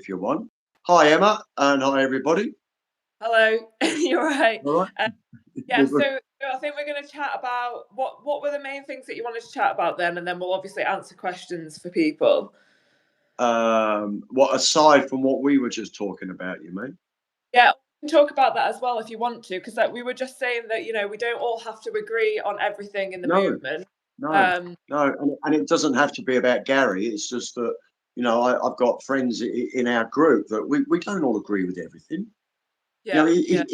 if you want. Hi, Emma, and hi, everybody. Hello, you're right. All right. Uh, yeah, Good, good. so I think we're going to chat about what were the main things that you wanted to chat about then, and then we'll obviously answer questions for people. What aside from what we were just talking about, you mean? Yeah, we can talk about that as well if you want to, because like we were just saying that we don't all have to agree on everything in the No, movement. no, Um, no, and it doesn't have to be about Gary. It's just that I've got friends in our group that we don't all agree with everything. You know, yeah, yeah,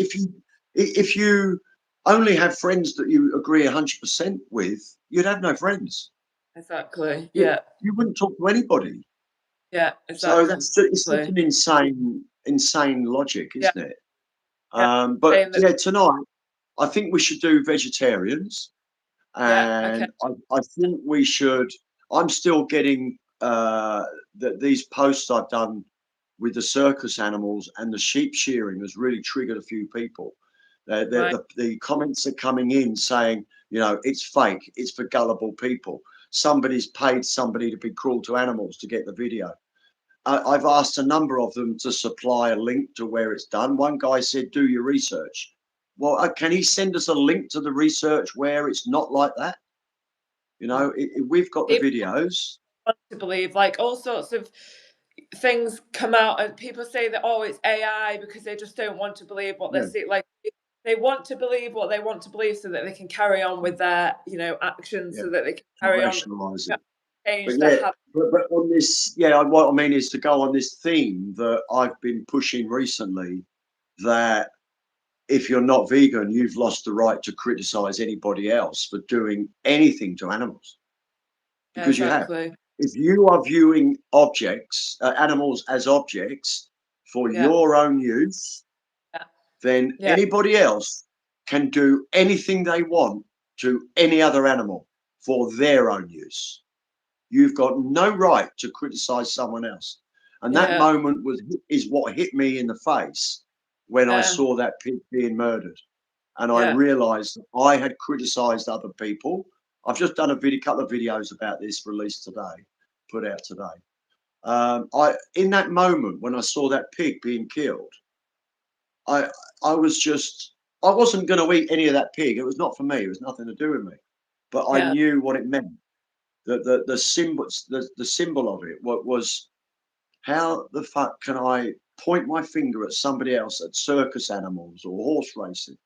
if you only have friends that you agree 100% with, you'd have no friends. exactly. You Yeah, you wouldn't talk to anybody. yeah, So exactly. it's such an insane logic, Yeah, isn't it? yeah. But Saying that. yeah, tonight I think we should do vegetarians, Yeah, okay. and I think we should. I'm still getting these posts I've done with the circus animals and the sheep shearing has really triggered a few people. Right. The comments are coming in saying, it's fake, it's for gullible people. Somebody's paid somebody to be cruel to animals to get the video. I've asked a number of them to supply a link to where it's done. One guy said, do your research. Well, can he send us a link to the research where it's not like that? We've got the People videos. want to believe like all sorts of things come out and people say that, oh, it's AI because they just don't want to believe what they're Yeah, seeing. Like they want to believe what they want to believe so that they can carry on with their actions, yeah, so that they can to carry on, rationalise it. But change their yeah, habits. but on this, yeah, what I mean is to go on this theme that I've been pushing recently, that if you're not vegan, you've lost the right to criticize anybody else for doing anything to animals, Yeah, because you have. exactly. If you are viewing animals as objects for Yeah, your own use, yeah, then yeah, anybody else can do anything they want to any other animal for their own use. You've got no right to criticize someone else. And that yeah, moment is what hit me in the face when I yeah, saw that pig being murdered. And I yeah, realized I had criticized other people. I've just done couple of videos about this released today, put out today. I in that moment when I saw that pig being killed, I I was just I wasn't going to eat any of that pig. It was not for me. It was nothing to do with me. But I yeah, knew what it meant. The symbol of it. What was, how the fuck can I point my finger at somebody else at circus animals or horse racing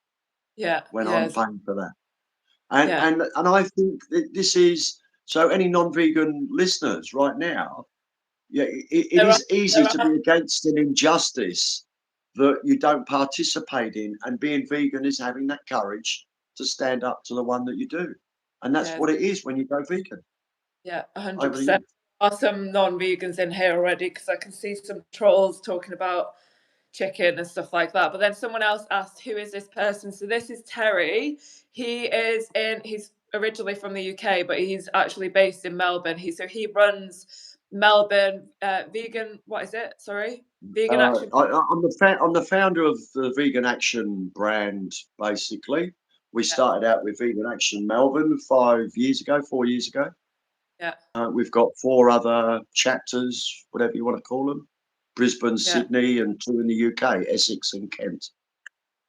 yeah, when I'm yes, paying for that? And yeah, and and I think that this is, so any non-vegan listeners right now, yeah, it there are, is easy there to are, be against an injustice that you don't participate in, and being vegan is having that courage to stand up to the one that you do, and that's yeah, what it is when you go vegan. yeah, Over to 100%. you. Are some non-vegans in here already? Because I can see some trolls talking about chicken and stuff like that. But then someone else asked, who is this person? So this is Terry. He's originally from the UK, but he's actually based in Melbourne. He runs Melbourne vegan, what is it? Sorry. Vegan Action. I'm the founder of the Vegan Action brand. Basically, we Yeah, started out with Vegan Action Melbourne 5 years ago, 4 years ago. yeah, We've got four other chapters, whatever you want to call them: Brisbane, yeah, Sydney, and two in the UK, Essex and Kent.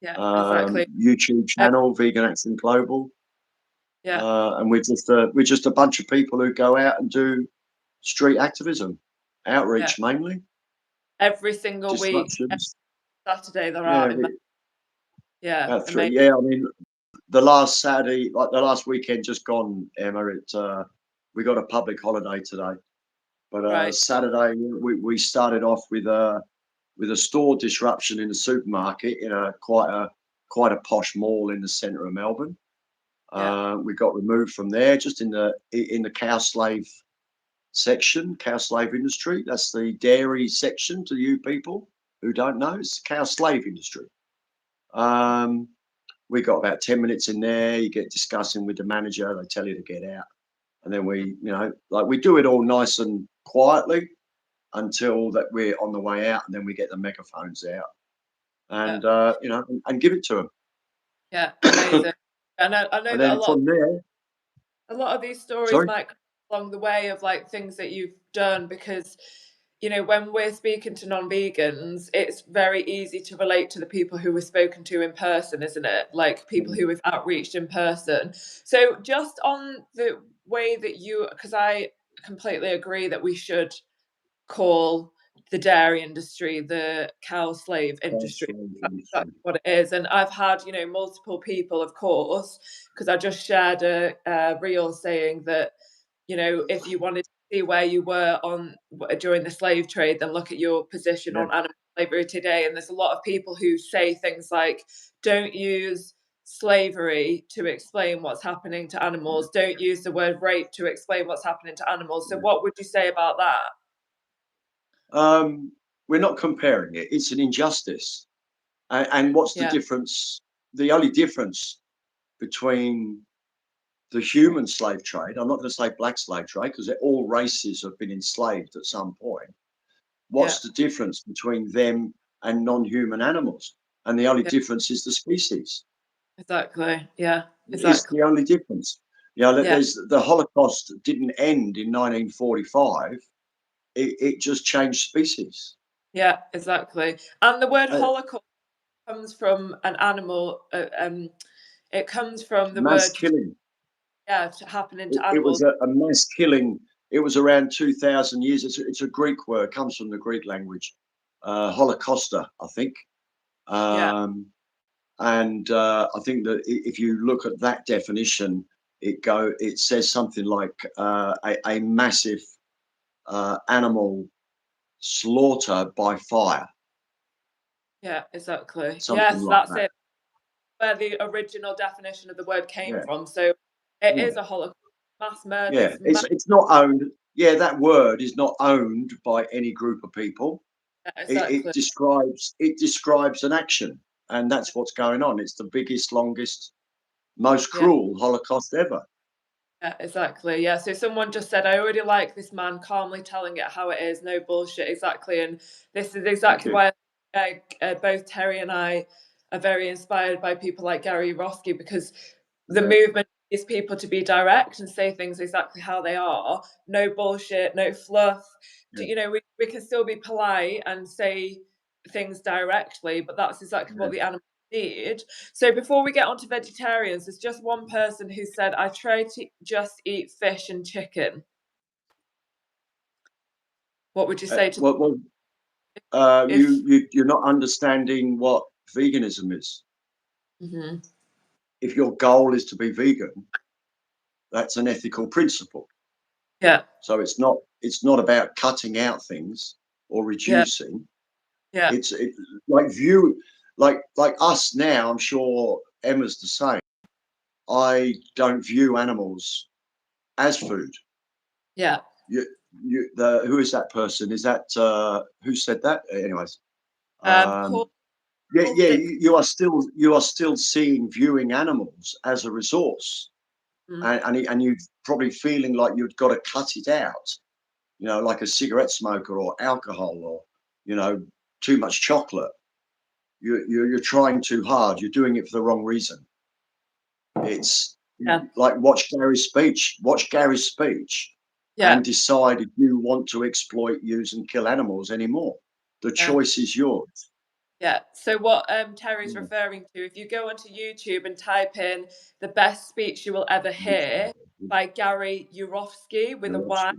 yeah, exactly. YouTube Uh, channel, Vegan Action Global, yeah, and we're just a bunch of people who go out and do street activism, yeah. outreach mainly, Every single week, every disruptions. Saturday they're Yeah, out in yeah, about three. amazing. Yeah, I mean, the last Saturday, like the last weekend just gone, Emma, we got a public holiday today. But Right. Saturday we started off with a store disruption in a supermarket in quite a posh mall in the centre of Melbourne. Yeah, We got removed from there just in the cow slave section, cow slave industry. That's the dairy section to you people who don't know. It's the cow slave industry. Um, we got about 10 minutes in there. You get discussing with the manager. They tell you to get out. And then we do it all nice and quietly until that we're on the way out. And then we get the megaphones out yeah, and give it to yeah, them. amazing. I know And that then from there, a lot of these stories sorry? might come along the way of like things that you've done because you know, when we're speaking to non-vegans, it's very easy to relate to the people who we've spoken to in person, isn't it? Like people who we've outreached in person. So just on the way that you, because I completely agree that we should call the dairy industry the cow slave industry. That's exactly what it is. And I've had, you know, multiple people, of course, because I just shared a reel saying that, you know, if you wanted to see where you were on during the slave trade, then look at your position Yeah. on animal slavery today. And there's a lot of people who say things like, don't use slavery to explain what's happening to animals. Don't use the word rape to explain what's happening to animals. So what would you say about that? We're not comparing it. It's an injustice. And what's the Yeah, difference? The only difference between the human slave trade, I'm not going to say black slave trade because all races have been enslaved at some point. yeah, What's the difference between them and non-human animals? And the only yeah, difference is the species. exactly. Yeah, It's exactly. the only difference. You know, Yeah, there's the Holocaust didn't end in 1945. It just changed species. yeah, exactly. And the word Uh, Holocaust comes from an animal. It comes from the Mass word killing. yeah, to happening to It was animals. a mass killing. It was around 2,000 years. It's a Greek word. It comes from the Greek language. Holocausta, I think. Yeah, And I think that if you look at that definition, it says something like a massive animal slaughter by fire, yeah, exactly. something Yes, like that's that. it. Where the original definition of the word came Yeah, from. So it yeah, is a Holocaust, mass yeah. murders, It's not owned. Yeah, that word is not owned by any group of people. yeah, It, exactly. it describes an action, and that's what's going on. It's the biggest, longest, most Yeah. cruel Holocaust ever. Yeah, exactly. Yeah. So someone just said, I already like this man calmly telling it how it is, no bullshit. Exactly. And this is Thank exactly you. why both Terry and I are very inspired by people like Gary Roski, because the Yeah, movement is people to be direct and say things exactly how they are. No bullshit, no fluff. yeah, You know, we can still be polite and say things directly, but that's exactly yeah. what the animals need. So before we get on to vegetarians, there's just one person who said, I try to just eat fish and chicken. What would you say to Well, if you're not understanding what veganism is. Mhm. If your goal is to be vegan, that's an ethical principle. Yeah, So it's not about cutting out things or yeah, reducing. yeah, It's like view like us now. I'm sure Emma's the same. I don't view animals as food. yeah. You, who is that person? Is that who said that? Anyways, Paul, yeah, Paul yeah. Six. You are still seeing viewing animals as a resource, Mm, and you probably feeling like you've got to cut it out. You know, like a cigarette smoker or alcohol or you know too much chocolate. You're trying too hard. You're doing it for the wrong reason. It's yeah, like watch Gary's speech. Watch Gary's speech yeah, and decide if you want to exploit, use, and kill animals anymore. The yeah. choice is yours. Yeah. So what Terry's Yeah. referring to, if you go onto YouTube and type in the best speech you will ever hear by Gary Yourofsky with a Y,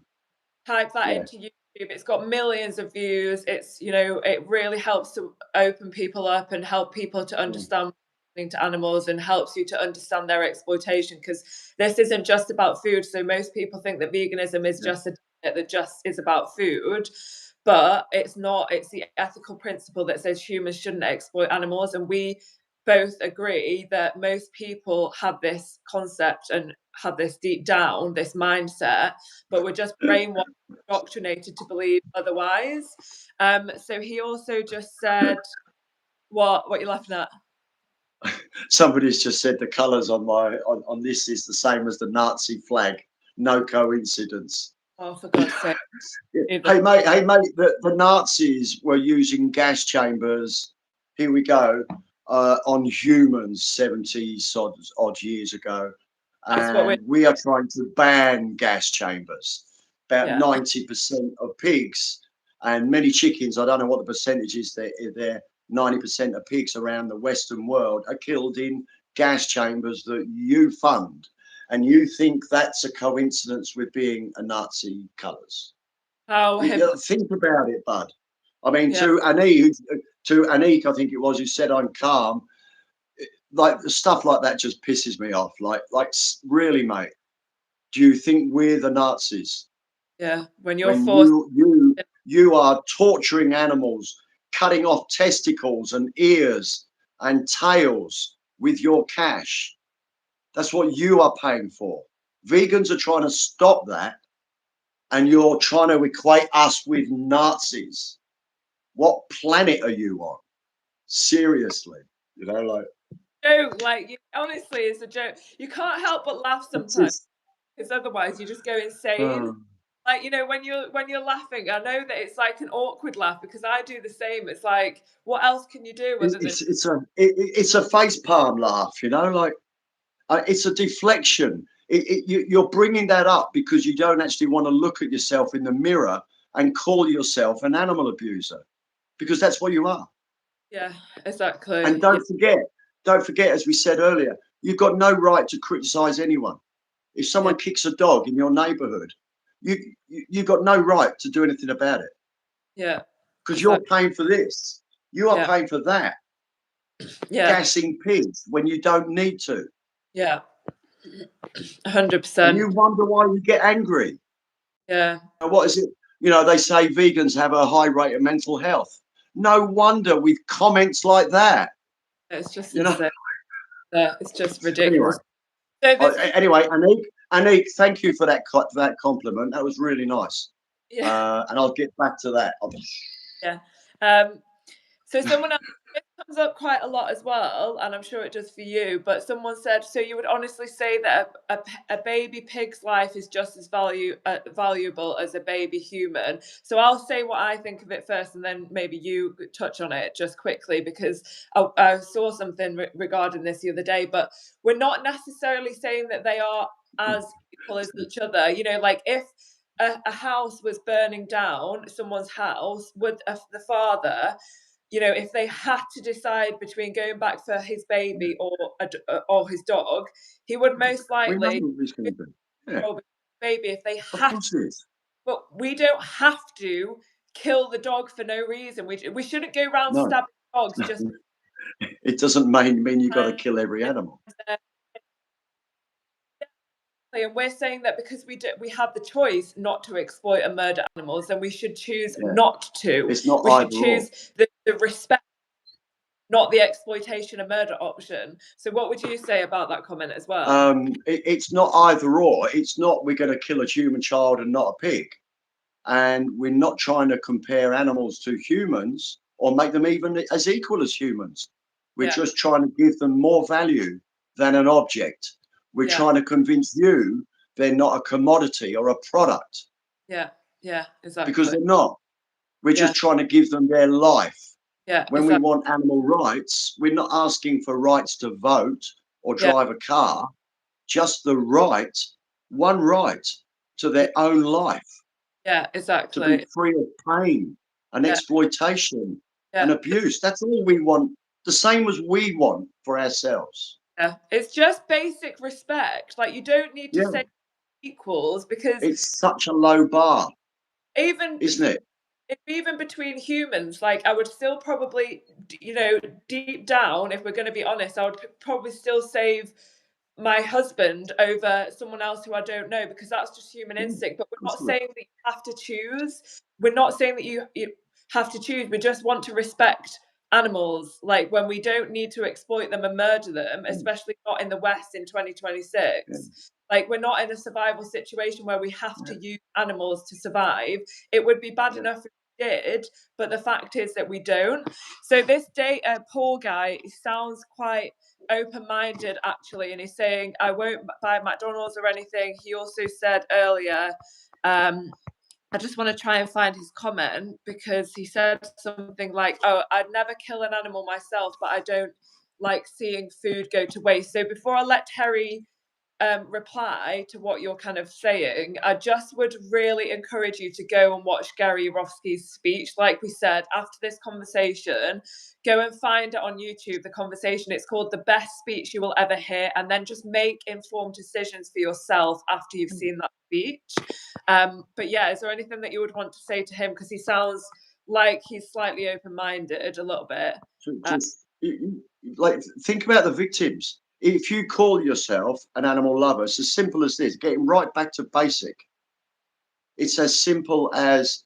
type that Yeah. into YouTube. It's got millions of views. It's, you know, it really helps to open people up and help people to Yeah. understand what's happening to animals and helps you to understand their exploitation, because this isn't just about food. So most people think that veganism is Yeah. just a diet that just is about food, but it's not. It's the ethical principle that says humans shouldn't exploit animals, and we both agree that most people have this concept and have this deep down, this mindset, but we're just brainwashed, indoctrinated to believe otherwise. So he also just said, what you're laughing at? Somebody's just said the colours on on this is the same as the Nazi flag. No coincidence. Oh, for God's sake. Yeah. Either. Hey mate, the Nazis were using gas chambers. Here we go on humans 70 odd years ago, That's what we're, and we are trying to ban gas chambers. About yeah, 90% of pigs and many chickens, I don't know what the percentage is, they're 90% of pigs around the Western world are killed in gas chambers that you fund. And you think that's a coincidence with being a Nazi colours? How Think about it, bud. I mean, yeah, to Anik, I think it was, who said I'm calm. Like stuff like that just pisses me off. Like really, mate. Do you think we're the Nazis yeah. When you're when forced, you are torturing animals, cutting off testicles and ears and tails with your cash? That's what you are paying for. Vegans are trying to stop that, and you're trying to equate us with Nazis. What planet are you on? Seriously, like joke, like honestly, it's a joke. You can't help but laugh it's sometimes just, because otherwise you just go insane. uh, Like, you know, when you're laughing, I know that it's like an awkward laugh because I do the same. It's like, what else can you do other than it's a face palm laugh, like it's a deflection. You're bringing that up because you don't actually want to look at yourself in the mirror and call yourself an animal abuser, because that's what you are. yeah, exactly. And Yeah, don't forget, as we said earlier, you've got no right to criticize anyone. If yeah, someone kicks a dog in your neighborhood, you've got no right to do anything about it, yeah, because you're exactly. paying for this. You are Yeah, paying for that. yeah, Gassing pigs when you don't need to. yeah, And you 100%. wonder why you get angry. Yeah, What is it? They say vegans have a high rate of mental health. No wonder with comments like that. it's just You know. insane. Yeah, it's just Anyway, ridiculous. So this is anyway, Anik, thank you for that compliment. That was really nice. yeah, And I'll get back to that. yeah. Um, So someone else, this comes up quite a lot as well, and I'm sure it does for you. But someone said, so you would honestly say that a baby pig's life is just as valuable as a baby human. So I'll say what I think of it first, and then maybe you touch on it just quickly because I saw something regarding this the other day. But we're not necessarily saying that they are as equal as each other. You know, like if a house was burning down, someone's house, would the father, you know, if they had to decide between going back for his baby or his dog, he would most We know likely what he's going to do. Yeah, go with the baby if they of had to. course it is. But we don't have to kill the dog for no reason. We shouldn't go around No, stabbing dogs just it doesn't mean you've got to because kill every animal. and we're saying that because we have the choice not to exploit and murder animals, then we should choose Yeah, not to. it's not We should either or. choose the respect, not the exploitation and murder option. So what would you say about that comment as well? It's not either or. It's not we're going to kill a human child and not a pig. And we're not trying to compare animals to humans or make them even as equal as humans. We're Yeah, just trying to give them more value than an object. We're yeah, trying to convince you they're not a commodity or a product, yeah, yeah, because exactly. they're not. We're Yeah, just trying to give them their life. yeah, When we exactly. want animal rights, we're not asking for rights to vote or Yeah, drive a car, just the right, one right to yeah, their own life, yeah, to be exactly. free of pain and Yeah, exploitation and yeah, abuse. That's all we want, the same as we want for ourselves. yeah. It's just basic respect. Like you don't need to Yeah, say equals because it's such a low bar, even isn't it? even between humans, like I would still probably, you know, deep down, if we're going to be honest, I would probably still save my husband over someone else who I don't know because that's just human Yeah, instinct. But of we're course not we saying that you have to choose. We're not saying that you have to choose. We just want to respect animals. Like when we don't need to exploit them and murder them, yeah, especially not in the West in yeah, 2026. Like we're not in a survival situation where we have yeah, to use animals to survive. It would be bad yeah. enough if we did, but the fact is that we don't. So this day, Paul guy, he sounds quite open-minded actually, and he's saying I won't buy McDonald's or anything. He also said earlier, I just want to try and find his comment because he said something like, oh, I'd never kill an animal myself, but I don't like seeing food go to waste. So before I let Terry reply to what you're kind of saying, I just would really encourage you to go and watch Gary Yourofsky's speech. Like we said, after this conversation, go and find it on YouTube, the conversation. It's called The Best Speech You Will Ever Hear. And then just make informed decisions for yourself after you've seen that speech. But yeah, is there anything that you would want to say to him? Because he sounds like he's slightly open-minded a little bit. Just like think about the victims. If you call yourself an animal lover, it's as simple as this, getting right back to basic. It's as simple as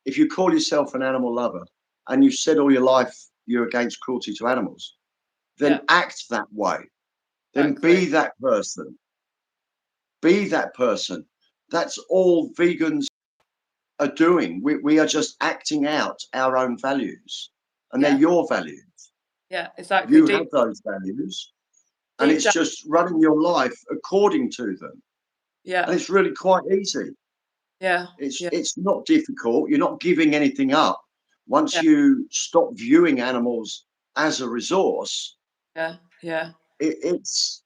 if you call yourself an animal lover and you've said all your life you're against cruelty to animals, then act that way. Then be that person. Be that person. That's all vegans are doing. We are just acting out our own values, and they're your values. Yeah, exactly. You have those values, and it's just running your life according to them. Yeah. And it's really quite easy. Yeah. It's not difficult. You're not giving anything up. Once you stop viewing animals as a resource, it's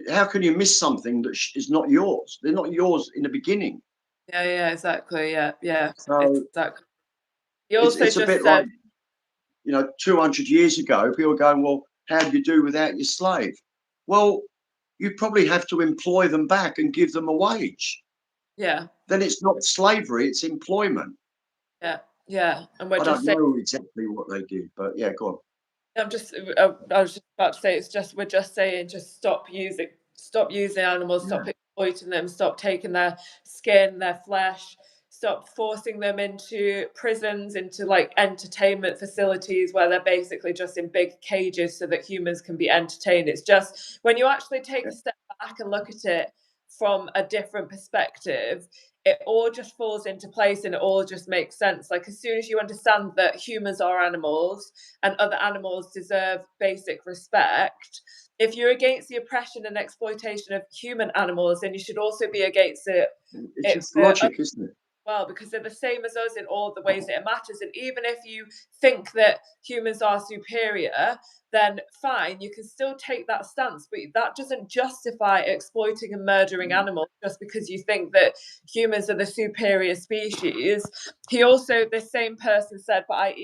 how can you miss something that is not yours? They're not yours in the beginning. Yeah, exactly. Yeah. So exactly. He also it's a bit said, like, 200 years ago, people were going, well, how do you do without your slave? Well, you probably have to employ them back and give them a wage. Yeah. Then it's not slavery, it's employment. Yeah. And we're I just don't know exactly what they did, but yeah, go on. I was just about to say, we're just saying, just stop using animals, stop exploiting them, stop taking their skin, their flesh, stop forcing them into prisons, into like entertainment facilities where they're basically just in big cages so that humans can be entertained. It's just when you actually take a step back and look at it from a different perspective, it all just falls into place and it all just makes sense. Like as soon as you understand that humans are animals and other animals deserve basic respect, if you're against the oppression and exploitation of human animals, then you should also be against it. It's just logic, isn't it? Well, because they're the same as us in all the ways that it matters. And even if you think that humans are superior, then fine, you can still take that stance, but that doesn't justify exploiting and murdering animals just because you think that humans are the superior species. He also, this same person said, but I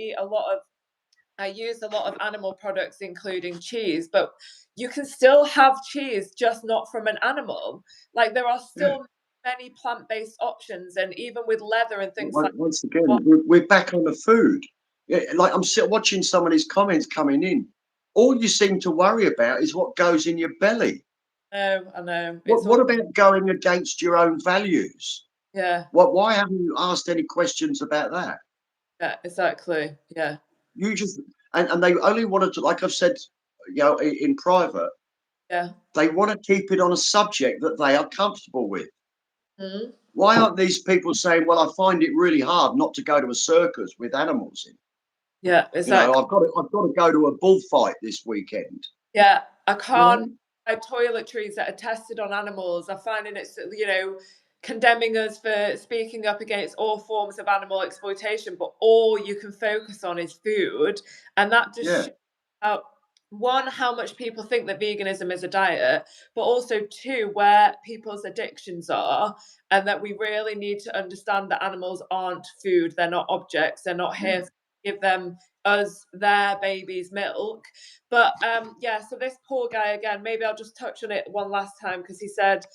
use a lot of animal products, including cheese, but you can still have cheese, just not from an animal. Like there are still many plant-based options, and even with leather and things like once again, we're back on the food. Like I'm watching some of these comments coming in. All you seem to worry about is what goes in your belly. I know. What about going against your own values? Yeah. Why haven't you asked any questions about that? Yeah, exactly. Yeah. You just and they only wanted to, like I've said, in private. Yeah. They want to keep it on a subject that they are comfortable with. Mm-hmm. Why aren't these people saying, well, I find it really hard not to go to a circus with animals in? Yeah, exactly. I've got to go to a bullfight this weekend. Yeah, I can't buy toiletries that are tested on animals. I'm finding it's, condemning us for speaking up against all forms of animal exploitation, but all you can focus on is food. And that just shows out, one, how much people think that veganism is a diet, but also two, where people's addictions are, and that we really need to understand that animals aren't food. They're not objects. They're not here to give us their baby's milk. But so this poor guy, again, maybe I'll just touch on it one last time, because he said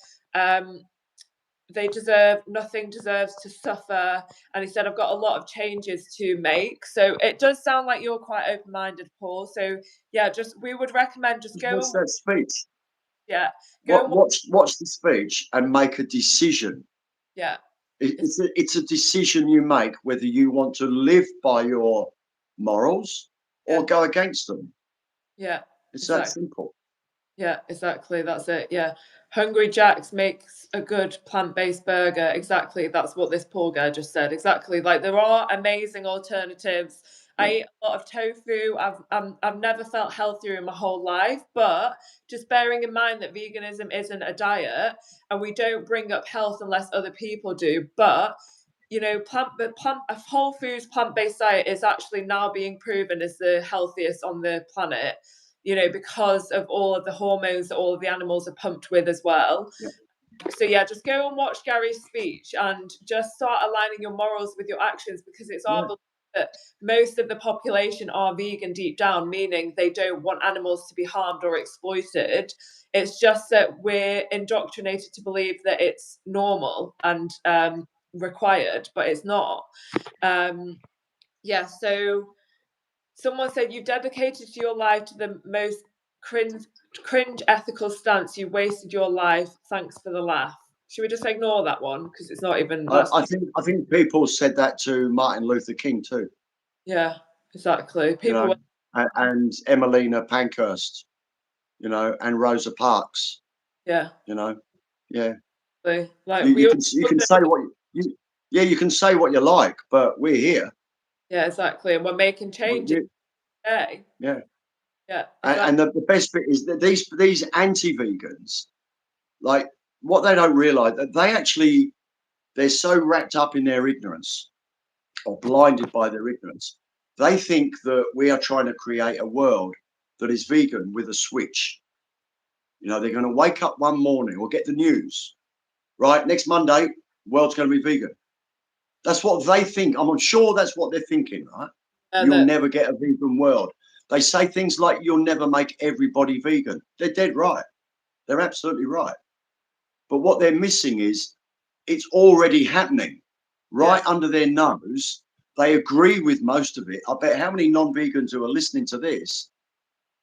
nothing deserves to suffer, and he said I've got a lot of changes to make. So it does sound like you're quite open-minded, Paul. So yeah, we would recommend just go What's that speech? Watch the speech and make a decision. Yeah, it's a decision you make whether you want to live by your morals or go against them. Yeah, it's that simple. Yeah, exactly. That's it. Yeah. Hungry Jack's makes a good plant-based burger. Exactly. That's what this poor guy just said. Exactly. Like there are amazing alternatives. I eat a lot of tofu. I've never felt healthier in my whole life, but just bearing in mind that veganism isn't a diet and we don't bring up health unless other people do. But a whole foods plant-based diet is actually now being proven as the healthiest on the planet. you know, because of all of the hormones that all of the animals are pumped with as well. Yeah. So yeah, just go and watch Gary's speech and just start aligning your morals with your actions, because it's our belief that most of the population are vegan deep down, meaning they don't want animals to be harmed or exploited. It's just that we're indoctrinated to believe that it's normal and required, but it's not. Yeah, so someone said you've dedicated your life to the most cringe ethical stance. You wasted your life. Thanks for the laugh. Should we just ignore that one because it's not even that's I think people said that to Martin Luther King too. yeah, exactly. You People know, were, and Emelina Pankhurst, you know, and Rosa Parks, yeah, you know, yeah. like You we all, you can say what you yeah, you can say what you like, but we're here. yeah, exactly, and we're making changes today. Yeah. Yeah, exactly. And the best bit is that these anti-vegans, like, what they don't realize, that they're so wrapped up in their ignorance or blinded by their ignorance. They think that we are trying to create a world that is vegan with a switch. You know, they're going to wake up one morning or get the news, right? Next Monday, world's going to be vegan. That's what they think. I'm sure that's what they're thinking, right? You'll That, never get a vegan world. They say things like, you'll never make everybody vegan. They're dead right. They're absolutely right. But what they're missing is it's already happening right under their nose. They agree with most of it. I bet how many non-vegans who are listening to this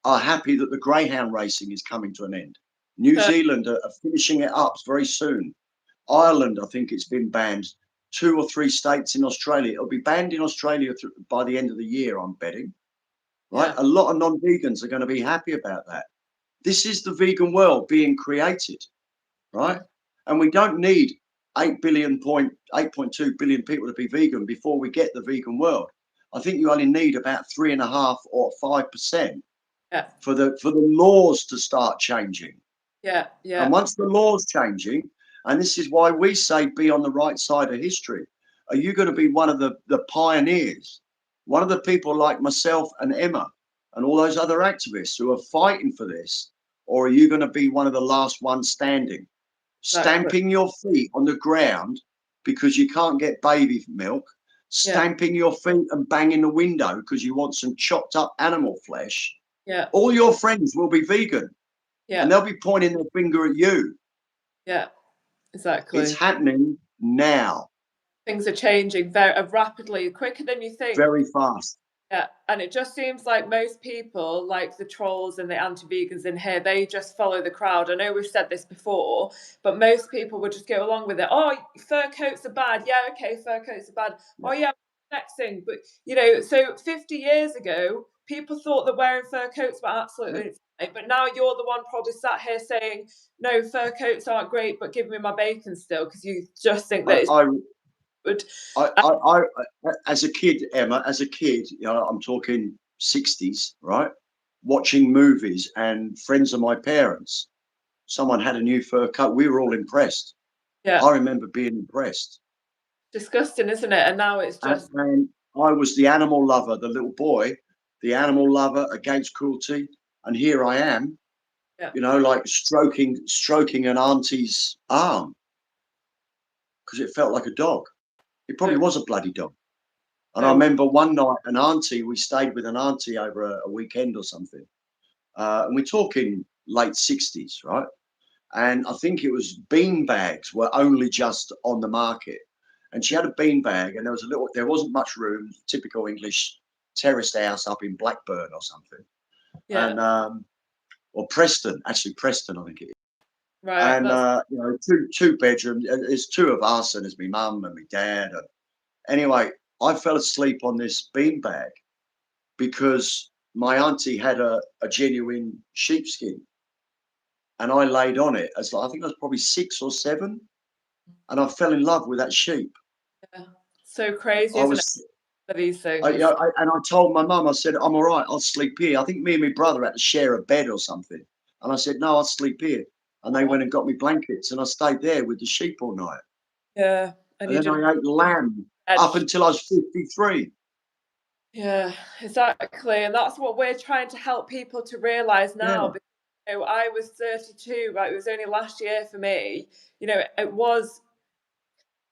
are happy that the greyhound racing is coming to an end. New Zealand are finishing it up very soon. Ireland, I think it's been banned. 2 or 3 states in Australia. It'll be banned in Australia by the end of the year, I'm betting. Right? A lot of non-vegans are going to be happy about that. This is the vegan world being created, right? And we don't need 8.2 billion people to be vegan before we get the vegan world. I think you only need about 3.5 or 5% for the laws to start changing. And once the law's changing, and this is why we say be on the right side of history. Are you going to be one of the pioneers, one of the people like myself and Emma and all those other activists who are fighting for this? Or are you going to be one of the last ones standing, stamping your feet on the ground because you can't get baby milk, stamping your feet and banging the window because you want some chopped up animal flesh? All your friends will be vegan. And they'll be pointing their finger at you. Yeah, exactly. It's happening now. Things are changing very rapidly, quicker than you think. Very fast. Yeah, and it just seems like most people, like the trolls and the anti-vegans in here, they just follow the crowd. I know we've said this before, but most people would just go along with it. Oh, fur coats are bad. Yeah, okay, fur coats are bad. Yeah. Oh, yeah, next thing. But, you know, so 50 years ago, people thought that wearing fur coats were absolutely fine. But now you're the one probably sat here saying, no, fur coats aren't great, but give me my bacon still, because you just think that it's good. As a kid, Emma, you know, I'm talking 60s, right? Watching movies and friends of my parents, someone had a new fur coat. We were all impressed. Yeah. I remember being impressed. Disgusting, isn't it? And now it's just. And I was the animal lover, the little boy, the animal lover against cruelty. And here I am, you know, like stroking an auntie's arm because it felt like a dog. It probably was a bloody dog. And I remember one night, we stayed with an auntie over a weekend or something. And we're talking late 60s, right? And I think it was bean bags were only just on the market. And she had a bean bag and there wasn't much room, typical English terraced house up in Blackburn or something. Yeah. And, or Preston, actually Preston, I think it is. Right. And, you know, two bedrooms, there's 2 of us and there's my mum and my dad. And anyway, I fell asleep on this beanbag because my auntie had a genuine sheepskin, and I laid on it as I think I was probably 6 or 7, and I fell in love with that sheep. Yeah. So crazy, isn't it? For these things. And I told my mum, I said, I'm all right, I'll sleep here. I think me and my brother had to share a bed or something, and I said, no, I'll sleep here. And they went and got me blankets, and I stayed there with the sheep all night. Yeah. And then I ate lamb up until I was 53. Yeah, exactly. And that's what we're trying to help people to realize now. Yeah, Because, I was 32, right? It was only last year for me. It was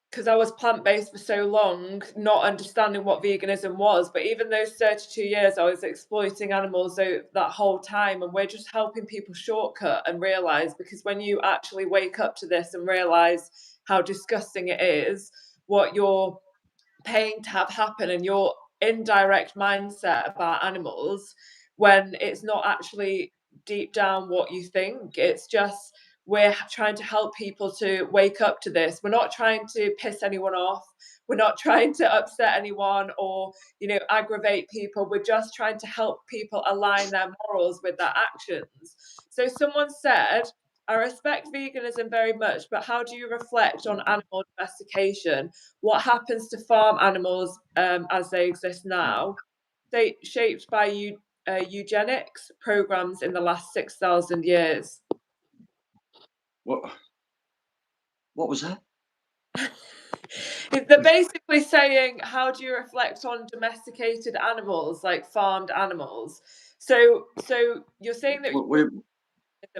because I was plant-based for so long, not understanding what veganism was. But even those 32 years, I was exploiting animals that whole time. And we're just helping people shortcut and realize, because when you actually wake up to this and realize how disgusting it is, what you're paying to have happen, and your indirect mindset about animals, when it's not actually deep down what you think. It's just, we're trying to help people to wake up to this. We're not trying to piss anyone off. We're not trying to upset anyone or, aggravate people. We're just trying to help people align their morals with their actions. So someone said, I respect veganism very much, but how do you reflect on animal domestication? What happens to farm animals as they exist now, shaped by eugenics programs in the last 6,000 years? what was that? They're basically saying, how do you reflect on domesticated animals, like farmed animals? So you're saying that, We,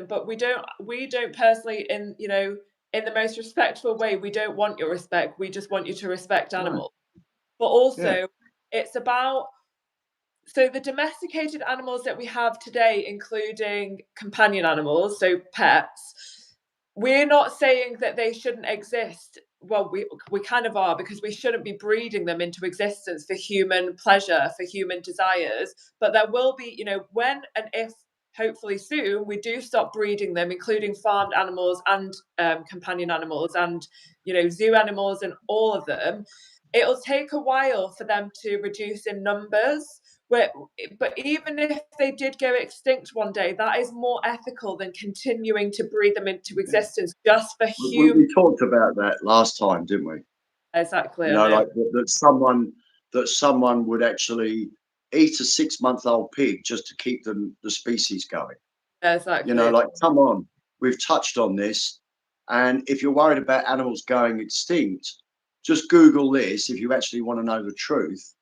but we don't personally, in the most respectful way, we don't want your respect. We just want you to respect no, animals. But yeah, also, it's about, so the domesticated animals that we have today, including companion animals, so pets, we're not saying that they shouldn't exist. Well, we kind of are, because we shouldn't be breeding them into existence for human pleasure, for human desires. But there will be, when and if, hopefully soon, we do stop breeding them, including farmed animals and companion animals and, zoo animals and all of them. It'll take a while for them to reduce in numbers. But even if they did go extinct one day, that is more ethical than continuing to breed them into yeah. existence just for We, human. we talked about that last time, didn't we? Exactly, You I know, know. like that someone would actually eat a 6 month old pig just to keep the species going. You know, Exactly. like, come on, we've touched on this. And if you're worried about animals going extinct, just Google this if you actually want to know the truth.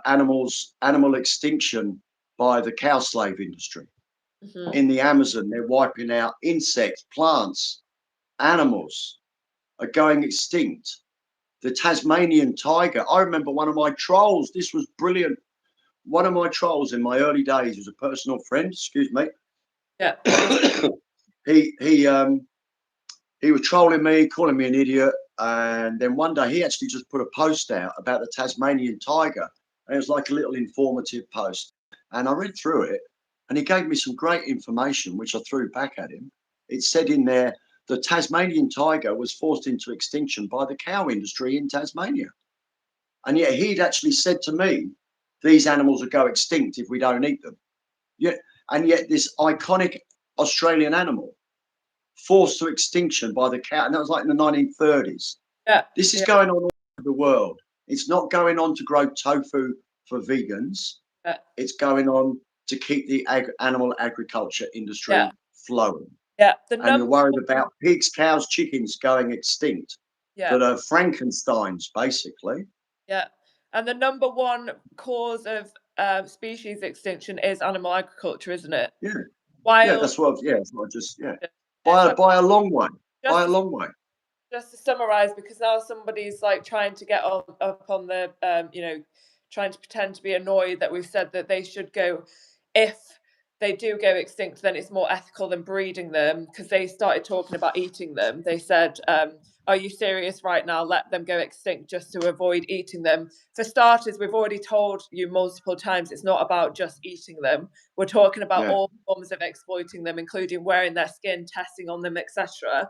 Animal extinction by the cow slave industry. Hmm. In the Amazon, they're wiping out insects, plants, animals are going extinct. The Tasmanian tiger. I remember one of my trolls. This was brilliant. One of my trolls in my early days was a personal friend. Excuse me. Yeah. he he um he was trolling me, calling me an idiot, and then one day he actually just put a post out about the Tasmanian tiger, and it was like a little informative post. And I read through it, and he gave me some great information, which I threw back at him. It said in there the Tasmanian tiger was forced into extinction by the cow industry in Tasmania. And yet he'd actually said to me, these animals will go extinct if we don't eat them. Yet, and yet this iconic Australian animal forced to extinction by the cow, and that was like in the 1930s. Yeah. This is Yeah. going on all over the world. It's not going on to grow tofu for vegans. Yeah. It's going on to keep the animal agriculture Yeah. industry flowing. Yeah. The And you're number worried one. about pigs, cows, chickens going extinct Yeah. that are Frankensteins, basically. Yeah. And the number one cause of species extinction is animal agriculture, isn't it? Yeah, yeah, Wild. that's what. Yeah, it's not just yeah, It's like, by a long way, by just a to long way. just to summarize, because now somebody's like trying to get up on the trying to pretend to be annoyed that we've said that they should go, if they do go extinct, then it's more ethical than breeding them, because they started talking about eating them. They said, are you serious right now? Let them go extinct just to avoid eating them. For starters, we've already told you multiple times, it's not about just eating them. We're talking about Yeah, all forms of exploiting them, including wearing their skin, testing on them, etc.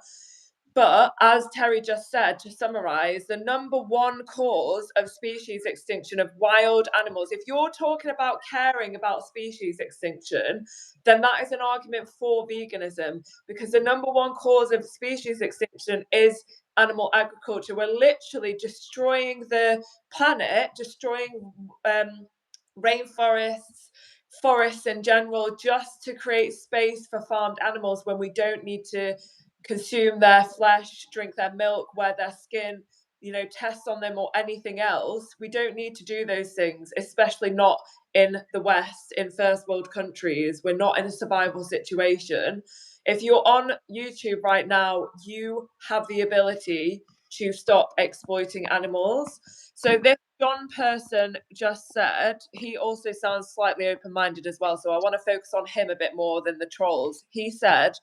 But as Terry just said, to summarize, the number one cause of species extinction of wild animals, if you're talking about caring about species extinction, then that is an argument for veganism, because the number one cause of species extinction is animal agriculture. We're literally destroying the planet, destroying rainforests, forests in general, just to create space for farmed animals when we don't need to consume their flesh, drink their milk, wear their skin. tests on them or anything else. We don't need to do those things, especially not in the West, in first world countries. We're not in a survival situation. If you're on YouTube right now, you have the ability to stop exploiting animals. So this John person just said, he also sounds slightly open-minded as well. So I want to focus on him a bit more than the trolls. He said,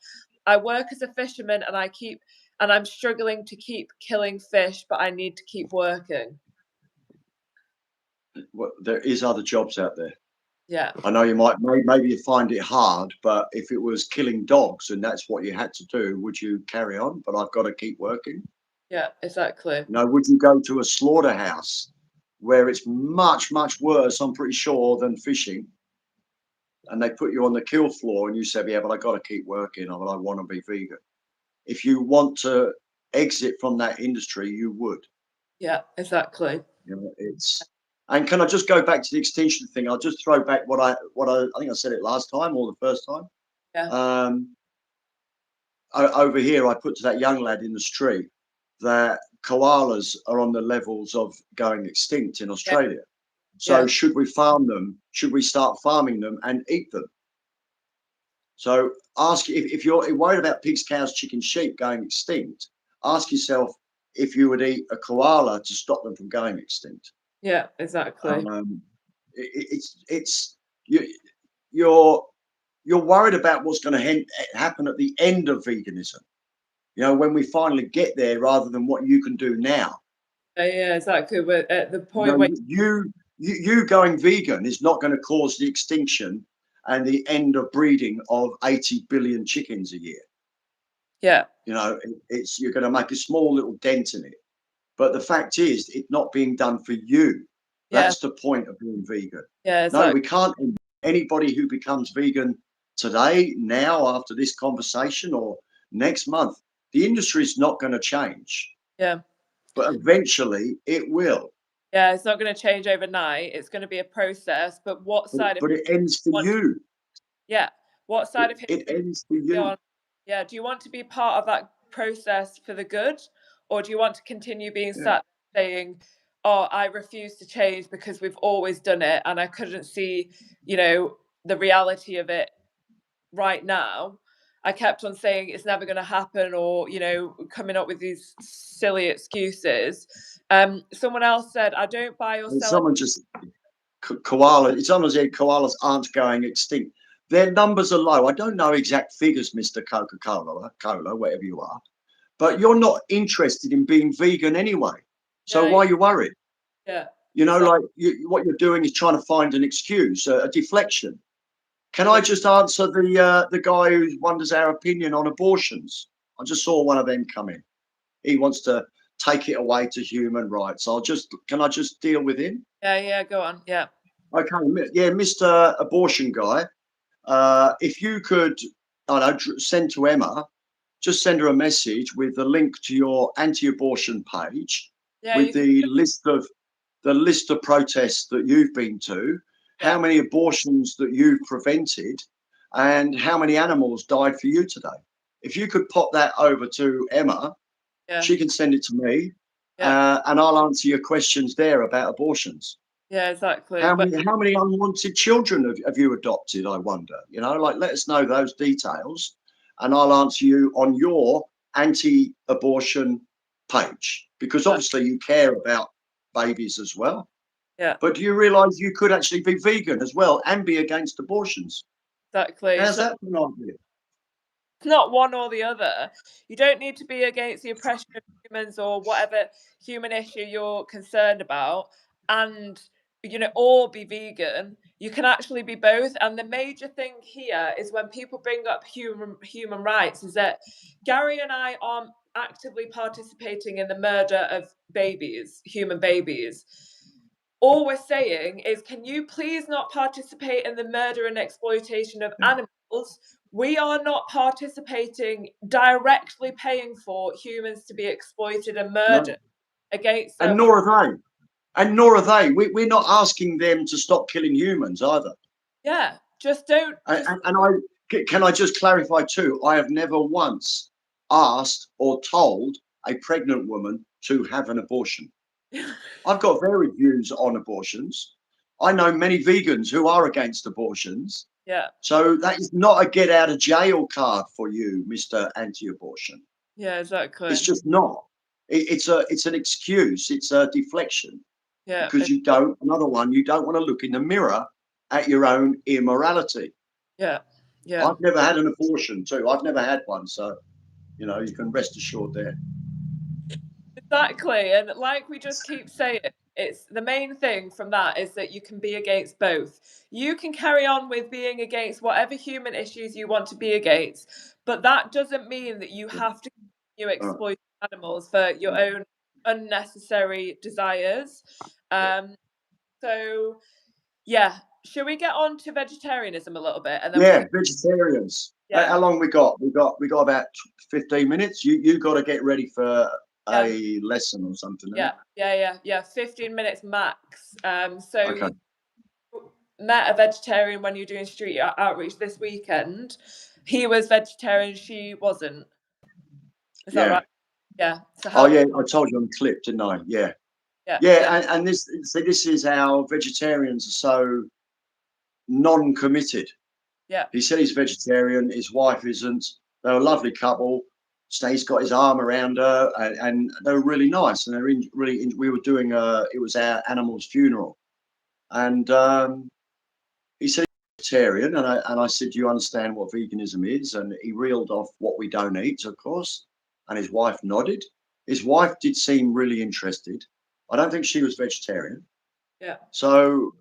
I work as a fisherman and I'm struggling to keep killing fish, but I need to keep working. Well, there is other jobs out there. Yeah. I know you maybe you find it hard, but if it was killing dogs and that's what you had to do, would you carry on? But I've got to keep working. Yeah, exactly. Would you go to a slaughterhouse where it's much, much worse, I'm pretty sure, than fishing? And they put you on the kill floor and you say, yeah, but I got to keep working. I want to be vegan. If you want to exit from that industry, you would. Yeah, exactly. And can I just go back to the extinction thing? I'll just throw back what I think I said it last time or the first time. Yeah. Over here, I put to that young lad in the street that koalas are on the levels of going extinct in Australia. Yeah. So should we farm them? Should we start farming them and eat them? So ask if you're worried about pigs, cows, chickens, sheep going extinct, ask yourself if you would eat a koala to stop them from going extinct. Yeah, exactly. You're worried about what's going to happen at the end of veganism. When we finally get there, rather than what you can do now. Yeah, exactly. We're at the point where you going vegan is not going to cause the extinction and the end of breeding of 80 billion chickens a year. Yeah. You're going to make a small little dent in it. But the fact is, it's not being done for you. That's the point of being vegan. Yeah, no, we can't. Anybody who becomes vegan today, now, after this conversation, or next month, the industry is not going to change. Yeah. But eventually, it will. Yeah, it's not going to change overnight. It's going to be a process. But what side of it ends for you. Yeah. What side of it ends for you. Yeah. Do you want to be part of that process for the good, or do you want to continue being sat saying, "Oh, I refuse to change because we've always done it, and I couldn't see, the reality of it right now. I kept on saying it's never going to happen," or coming up with these silly excuses. Someone else said, "I don't buy or sell." Someone just koala. It's almost like koalas aren't going extinct. Their numbers are low. I don't know exact figures, Mr. Coca-Cola, whatever you are, but you're not interested in being vegan anyway. So why are you worried? Yeah. What you're doing is trying to find an excuse, a deflection. Can I just answer the guy who wonders our opinion on abortions? I just saw one of them come in. He wants to take it away to human rights. Can I just deal with him? Yeah, go on. Yeah. Okay, yeah, Mr. Abortion guy. If you could, I don't know, send to Emma, just send her a message with the link to your anti-abortion page, with the list of protests that you've been to, how many abortions that you've prevented, and how many animals died for you today. If you could pop that over to Emma, she can send it to me, and I'll answer your questions there about abortions. Yeah, exactly. How many unwanted children have you adopted, I wonder? Let us know those details, and I'll answer you on your anti-abortion page, because obviously you care about babies as well. Yeah. But do you realise you could actually be vegan as well and be against abortions? Exactly. How's that for an idea? It's not one or the other. You don't need to be against the oppression of humans or whatever human issue you're concerned about, and or be vegan. You can actually be both. And the major thing here is, when people bring up human rights, is that Gary and I aren't actively participating in the murder of babies, human babies. All we're saying is, can you please not participate in the murder and exploitation of animals? We are not participating, directly paying for humans to be exploited and murdered against them. And nor are they. And nor are they. We're not asking them to stop killing humans either. Yeah, just don't. Can I just clarify too? I have never once asked or told a pregnant woman to have an abortion. I've got varied views on abortions. I know many vegans who are against abortions. Yeah. So that is not a get out of jail card for you, Mr. Anti-abortion. Yeah, It's exactly. just not. It's an excuse. It's a deflection Yeah. because you don't. Another one. You don't want to look in the mirror at your own immorality. Yeah. Yeah. I've never had an abortion too. I've never had one, so you can rest assured there. Exactly. And like we just keep saying, it's the main thing from that is that you can be against both. You can carry on with being against whatever human issues you want to be against, but that doesn't mean that you have to continue All right. exploiting animals for your own unnecessary desires. Yeah. So yeah, shall we get on to vegetarianism a little bit and then we Yeah, can vegetarians. yeah. How long we got? We got about 15 minutes. You got to get ready for Yeah, a lesson or something, yeah, innit? yeah. 15 minutes max. So Okay. you met a vegetarian when you're doing street outreach this weekend. He was vegetarian, she wasn't. Is that Yeah. right? Yeah. So Oh how did yeah, I told you on the clip, didn't I? Yeah. yeah, yeah, Yeah, and this is how vegetarians are so non-committed. yeah, He said he's vegetarian. His wife isn't. They're a lovely couple. So he's got his arm around her, and they were really nice. And they're we were doing it was our animal's funeral, and he said he's vegetarian, and I said, do you understand what veganism is? And he reeled off what we don't eat, of course. And his wife nodded. His wife did seem really interested. I don't think she was vegetarian. yeah. So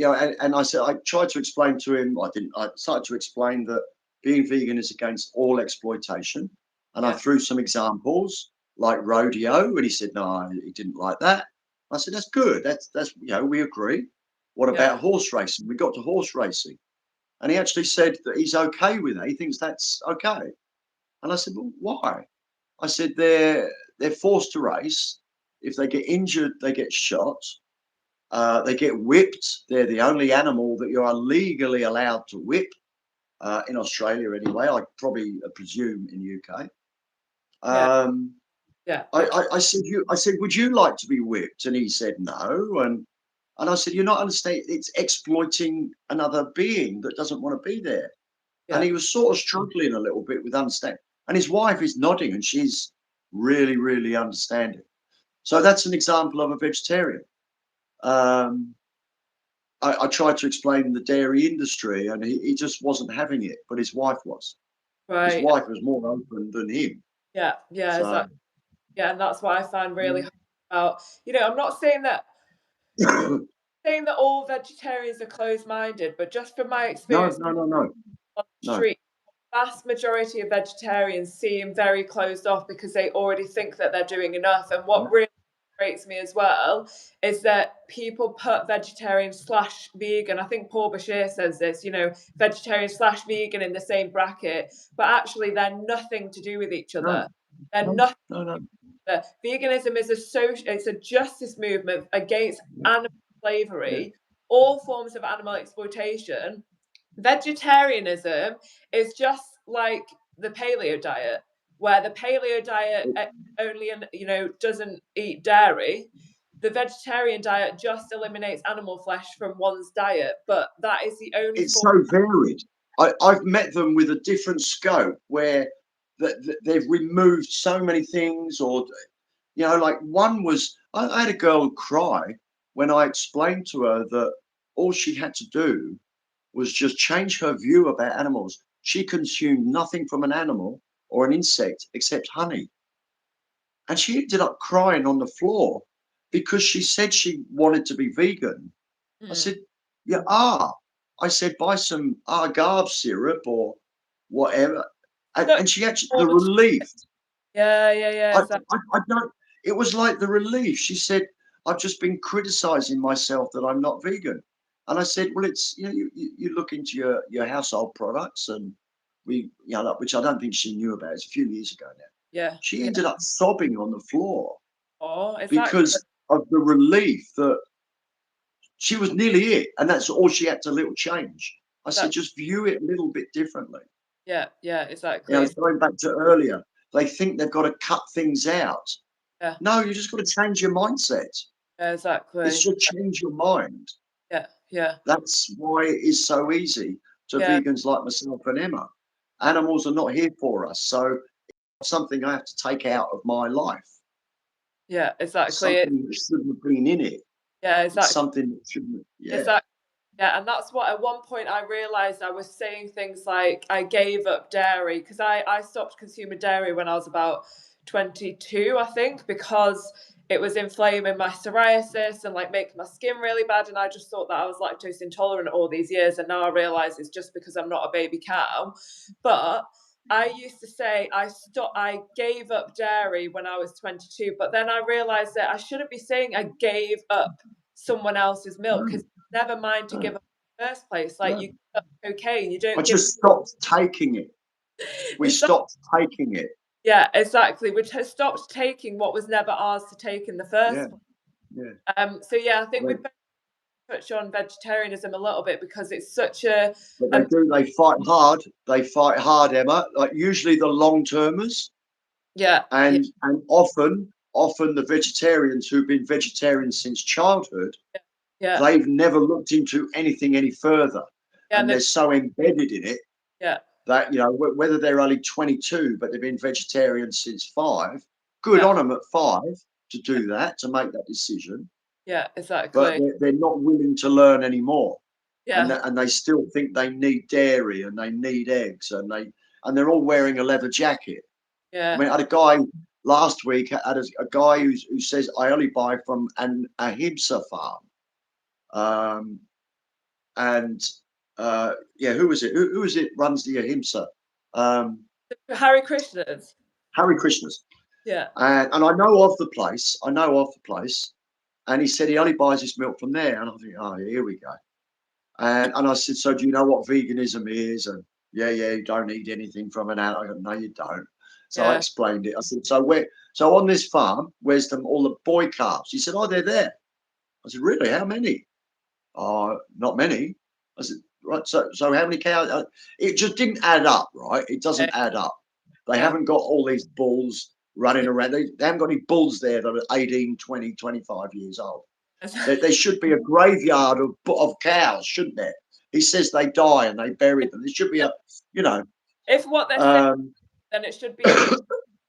and I said, I tried to explain to him, I started to explain that being vegan is against all exploitation. And I Yeah, threw some examples like rodeo, and he said, no, he didn't like that. I said, that's good. That's we agree. What yeah, about horse racing? We got to horse racing. And he actually said that he's okay with that. He thinks that's okay. And I said, well, why? I said, they're forced to race. If they get injured, they get shot. They get whipped. They're the only animal that you are legally allowed to whip in Australia, anyway. I probably presume in UK. yeah, Um, yeah. I said, would you like to be whipped? And he said no. And I said, you're not understanding. It's exploiting another being that doesn't want to be there. And Yeah. he was sort of struggling a little bit with understanding. And his wife is nodding, and she's really, really understanding. So that's an example of a vegetarian. Um, I tried to explain the dairy industry, and he just wasn't having it, but his wife was. His Right. wife was more open than him. Yeah, yeah, So exactly. Yeah, and that's what I find really no, hard about, I'm not saying that all vegetarians are closed-minded, but just from my no, experience no, no, on the no. street, vast majority of vegetarians seem very closed off because they already think that they're doing enough. And Yeah, what really frustrates me as well is that people put vegetarian slash vegan, I think Paul Bashir says this, vegetarian slash vegan in the same bracket, but actually they're nothing to do with each no, other. They're no, nothing. no, no. Veganism is it's a justice movement against Yeah, animal yeah. slavery, all forms of animal exploitation. Vegetarianism is just like the paleo diet, where the paleo diet only doesn't eat dairy. The vegetarian diet just eliminates animal flesh from one's diet, but that is the only It's form. so varied. I've met them with a different scope where they've removed so many things, or like one was I had a girl cry when I explained to her that all she had to do was just change her view about animals. She consumed nothing from an animal or an insect except honey. And she ended up crying on the floor because she said she wanted to be vegan. I Mm. said, you are. I said, buy some agave syrup or whatever. So, And she actually, the relief, yeah, exactly. I don't, it was like the relief. She said, I've just been criticizing myself that I'm not vegan. And I said, well, it's, you look into your household products, and which I don't think she knew about. It's a few years ago now. Yeah, She yeah. ended up sobbing on the floor Oh, exactly. because of the relief that she was nearly it. And that's all she had to little change. I said, That, just view it a little bit differently. yeah, exactly. It's going back to earlier. They think they've got to cut things out. Yeah. No, you just got to change your mindset. Yeah, It's exactly. just change your mind. Yeah. Yeah. That's why it is so easy to Yeah. vegans like myself and Emma. Animals are not here for us. So it's something I have to take out of my life. Yeah, exactly. Something that shouldn't have been in it. Yeah, It's exactly. something that shouldn't, yeah. Exactly. Yeah, and that's what at one point I realized I was saying things like I gave up dairy because I stopped consuming dairy when I was about 22, I think, because it was inflaming my psoriasis and like making my skin really bad. And I just thought that I was lactose intolerant all these years. And now I realize it's just because I'm not a baby cow. But I used to say I gave up dairy when I was 22, but then I realized that I shouldn't be saying I gave up someone else's milk because No, never mind to give no, up in the first place. Like no. you give up cocaine, you I don't give just stopped taking it. We it's not, stopped taking it. yeah, exactly. We stopped taking what was never ours to take in the Yeah, first place. yeah. So yeah, I think They, we've touched on vegetarianism a little bit because it's such a but they do. They fight hard. They fight hard, Emma. Like usually the long termers, yeah, yeah, and often the vegetarians who've been vegetarians since childhood, yeah, they've never looked into anything any further, yeah, and they're so embedded in it yeah, that whether they're only 22 but they've been vegetarian since 5. Good yeah, on them at 5 to do that, to make that decision, yeah, but exactly. they're not willing to learn anymore, and Yeah, they still think they need dairy and they need eggs, and they're all wearing a leather jacket. I yeah. mean, I had a guy last week, a guy who says I only buy from an ahimsa farm, um, and yeah, who was it? Who is it runs the ahimsa? Um, Harry Krishna's. Harry Krishnas. Yeah. And I know of the place. I know of the place. And he said he only buys his milk from there. And I think, oh, here we go. And I said, so do you know what veganism is? And yeah, you don't eat anything from an animal. I go, no, you don't. So I Yeah. explained it. I said, so on this farm, where's all the boy calves? He said, oh, they're there. I said, really? How many? Oh, not many. I said, right. So how many cows? It just didn't add up, right? It Yeah. doesn't add up. They Yeah. haven't got all these bulls running around. They haven't got any bulls there that are 18, 20, 25 years old. There should be a graveyard of cows, shouldn't there? He says they die and they bury them. There should be a, you know, If what they're saying, um, then it should be a mix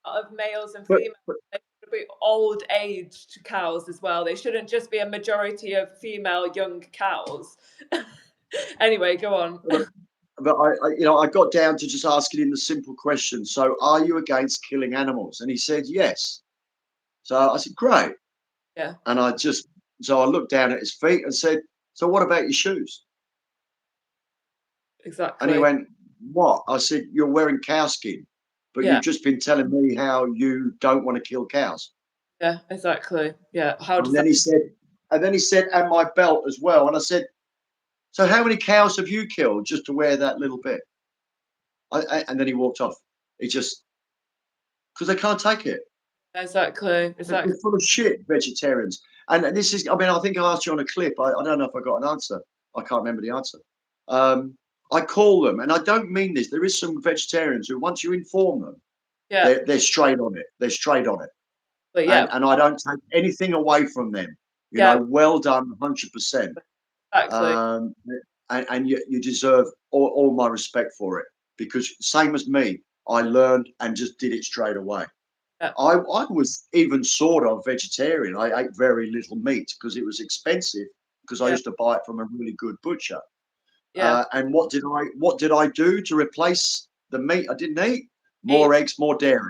of males and but, females. but They should be old aged cows as well. They shouldn't just be a majority of female young cows. Anyway, go on. but I got down to just asking him the simple question. So, are you against killing animals? And he said yes. So I said, great. Yeah, And so I looked down at his feet and said, so what about your shoes? And he exactly. went, what? I said, you're wearing cow skin, but Yeah, you've just been telling me how you don't want to kill cows. yeah, exactly. Yeah. How And does then that? he said, and my belt as well. And I said, so how many cows have you killed just to wear that little bit? And then he walked off. He just, because they can't take it. Exactly. They're Exactly. full of shit, vegetarians. And this is, I mean, I think I asked you on a clip. I don't know if I got an answer. I can't remember the answer. I call them, and I don't mean this. There is some vegetarians who, once you inform them, Yeah. they're straight on it. They're straight on it. But And yeah, I don't take anything away from them. yeah, Well done, 100%. exactly. Um, and you deserve all my respect for it, because same as me, I learned and just did it straight away. Yeah, I was even sort of vegetarian. I ate very little meat because it was expensive, because I yeah, used to buy it from a really good butcher. yeah, And what did I do to replace the meat I didn't eat? eat, More eggs, more dairy,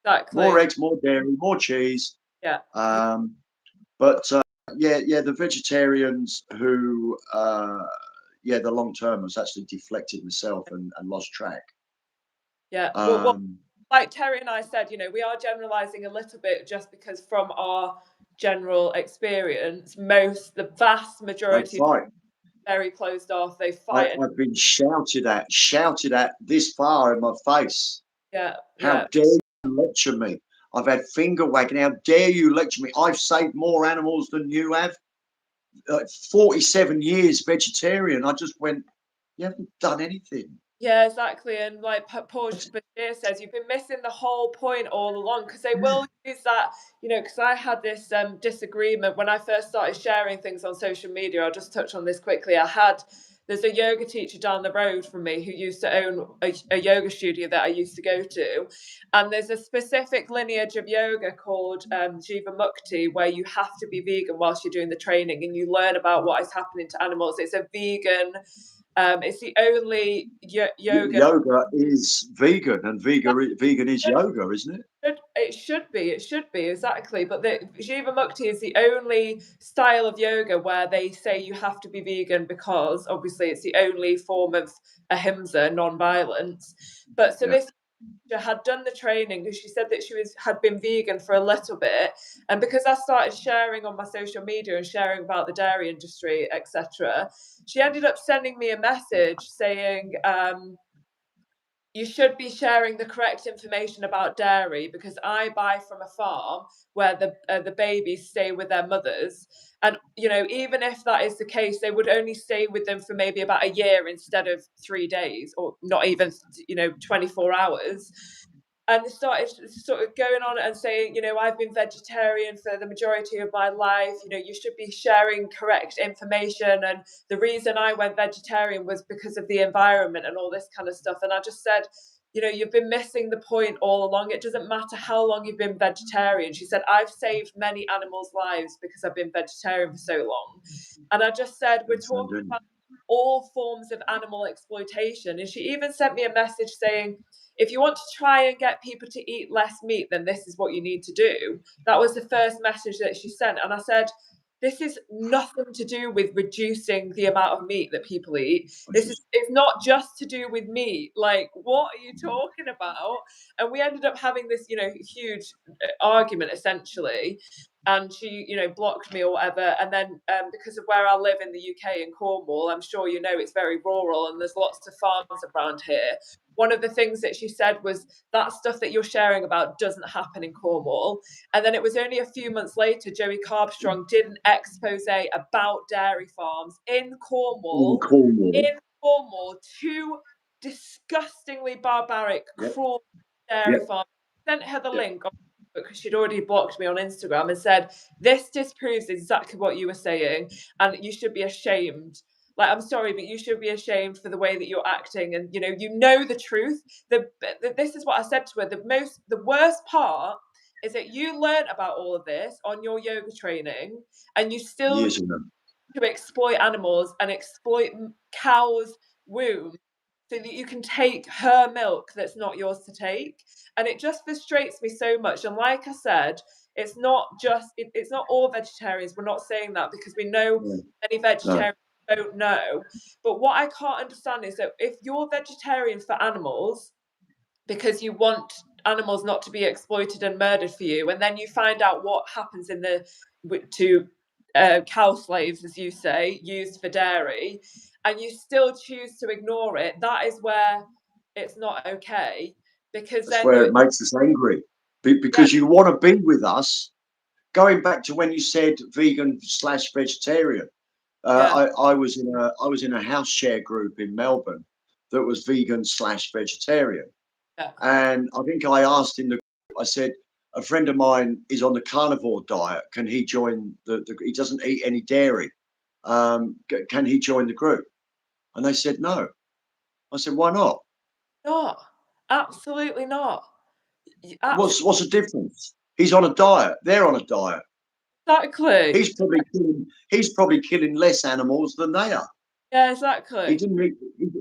more exactly. eggs, more dairy, more cheese. Yeah, Um, but yeah, the vegetarians who the long termers actually deflected myself and lost track. yeah. Well, Um, like Terry and I said, we are generalizing a little bit just because from our general experience, the vast they majority fight. are very closed off. They fight and I've been shouted at this far in my face. yeah, How yeah, dare you lecture me? I've had finger wagging. How dare you lecture me? I've saved more animals than you have. 47 years vegetarian. I just went, you haven't done anything. Yeah, exactly. And like Paul Bashir says, you've been missing the whole point all along, because they will use that, you know, because I had this disagreement when I first started sharing things on social media. I'll just touch on this quickly. There's a yoga teacher down the road from me who used to own a yoga studio that I used to go to. And there's a specific lineage of yoga called Jiva Mukti, where you have to be vegan whilst you're doing the training and you learn about what is happening to animals. It's a vegan, it's the only yoga. Yoga is vegan, and vegan is yoga, isn't it? It should be exactly. But the Jiva Mukti is the only style of yoga where they say you have to be vegan, because obviously it's the only form of ahimsa, non-violence. But so Yeah. this had done the training, because she said that had been vegan for a little bit, and because I started sharing on my social media and sharing about the dairy industry, etc., she ended up sending me a message saying, you should be sharing the correct information about dairy, because I buy from a farm where the babies stay with their mothers. And, you know, even if that is the case, they would only stay with them for maybe about a year instead of 3 days, or not even, 24 hours. And started sort of going on and saying, you know, I've been vegetarian for the majority of my life. You know, you should be sharing correct information. And the reason I went vegetarian was because of the environment and all this kind of stuff. And I just said, you know, you've been missing the point all along. It doesn't matter how long you've been vegetarian. She said, I've saved many animals' lives because I've been vegetarian for so long. And I just said, we're talking about all forms of animal exploitation. And she even sent me a message saying, if you want to try and get people to eat less meat, then this is what you need to do. That was the first message that she sent. And I said, this is nothing to do with reducing the amount of meat that people eat. It's not just to do with meat. Like, what are you talking about? And we ended up having this, you know, huge argument essentially. And she, you know, blocked me or whatever. And then because of where I live in the UK, in Cornwall, I'm sure you know it's very rural and there's lots of farms around here. One of the things that she said was, that stuff that you're sharing about doesn't happen in Cornwall. And then it was only a few months later, Joey Carbstrong did an expose about dairy farms in Cornwall. In Cornwall, two disgustingly barbaric, cruel dairy farms. I sent her the link because she'd already blocked me on Instagram and said, this disproves exactly what you were saying, and you should be ashamed. Like, I'm sorry, but you should be ashamed for the way that you're acting. And, you know the truth. This is what I said to her. The worst part is that you learn about all of this on your yoga training, and you still to exploit animals and exploit cows' womb so that you can take her milk that's not yours to take. And it just frustrates me so much. And like I said, it's not all vegetarians. We're not saying that, because we know many vegetarians don't know. But what I can't understand is that if you're vegetarian for animals because you want animals not to be exploited and murdered for you, and then you find out what happens to cow slaves, as you say, used for dairy, and you still choose to ignore it, that is where it's not okay. Because that's then where it makes us angry, because you want to be with us. Going back to when you said vegan/vegetarian, I was in a house share group in Melbourne that was vegan/vegetarian, and I think I asked in the group, I said, a friend of mine is on the carnivore diet. Can he join the he doesn't eat any dairy. Can he join the group? And they said no. I said, why not? Not. Absolutely not. What's the difference? He's on a diet. They're on a diet. Exactly. He's probably killing less animals than they are. Yeah, exactly.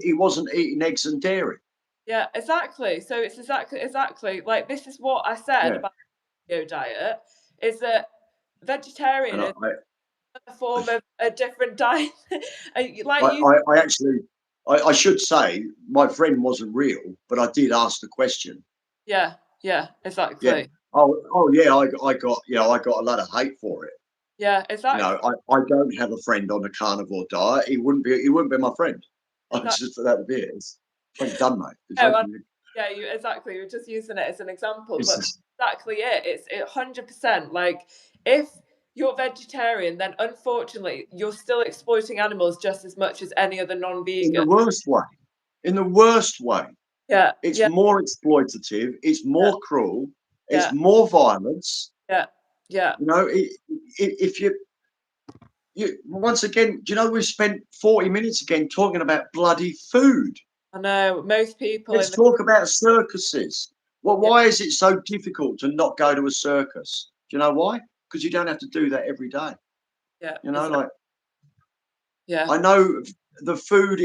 He wasn't eating eggs and dairy. Yeah, exactly. So it's exactly like, this is what I said about the diet, is that vegetarian is a form of a different diet. I should say my friend wasn't real, but I did ask the question. Yeah, exactly. Yeah. Oh yeah, I got a lot of hate for it. Yeah, exactly. I don't have a friend on the carnivore diet. He wouldn't be my friend. Exactly. That would be it. It's fucking done, mate. Yeah, exactly. You're just using it as an example, but exactly it. It's 100%. Like, if you're vegetarian, then unfortunately you're still exploiting animals just as much as any other non-vegan. In the worst way. in the worst way. Yeah, It's yeah, more exploitative. It's yeah, more cruel. It's yeah, more violence. yeah, yeah. You know, if you once again, do you know we've spent 40 minutes again talking about bloody food? I know most people in Let's the talk about circuses. Well, yeah, why is it so difficult to not go to a circus? Do you know why? Because you don't have to do that every day. yeah, You know, exactly. like Yeah, I know the food